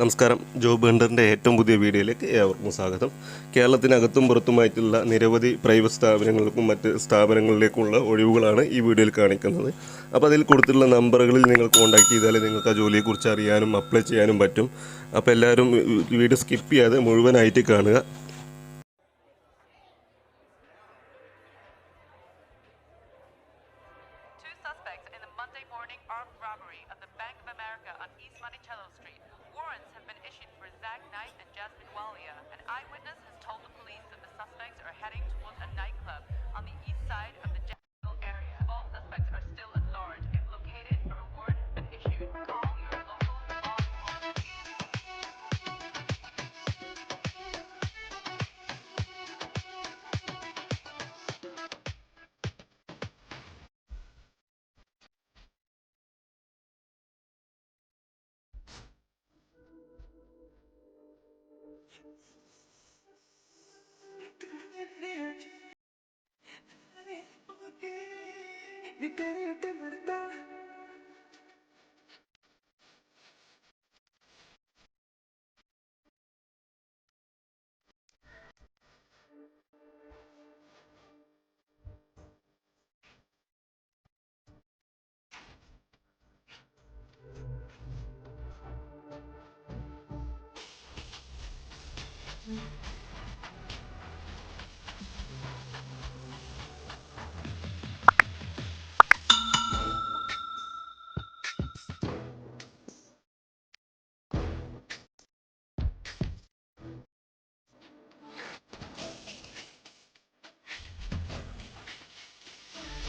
നമസ്കാരം. ജോബ് ഹണ്ടറിൻ്റെ ഏറ്റവും പുതിയ വീഡിയോയിലേക്ക് ഏവർക്കും സ്വാഗതം. കേരളത്തിനകത്തും പുറത്തുമായിട്ടുള്ള നിരവധി പ്രൈവറ്റ് സ്ഥാപനങ്ങൾക്കും മറ്റ് സ്ഥാപനങ്ങളിലേക്കുള്ള ഒഴിവുകളാണ് ഈ വീഡിയോയിൽ കാണിക്കുന്നത്. അപ്പോൾ അതിൽ കൊടുത്തിട്ടുള്ള നമ്പറുകളിൽ നിങ്ങൾ കോൺടാക്ട് ചെയ്താൽ നിങ്ങൾക്ക് ആ ജോലിയെക്കുറിച്ച് അറിയാനും അപ്ലൈ ചെയ്യാനും പറ്റും. അപ്പോൾ എല്ലാവരും വീഡിയോ സ്കിപ്പ് ചെയ്യാതെ മുഴുവനായിട്ട് കാണുക. Monday morning armed robbery of the Bank of America on East Monticello Street. Warrants have been issued for Zach Knight and Jasmine Walia. An eyewitness has told the police that the suspects are heading towards a nightclub on the east side of the Jacksonville area. All suspects are still at large. If located, a reward has been issued. Call your local law enforcement. You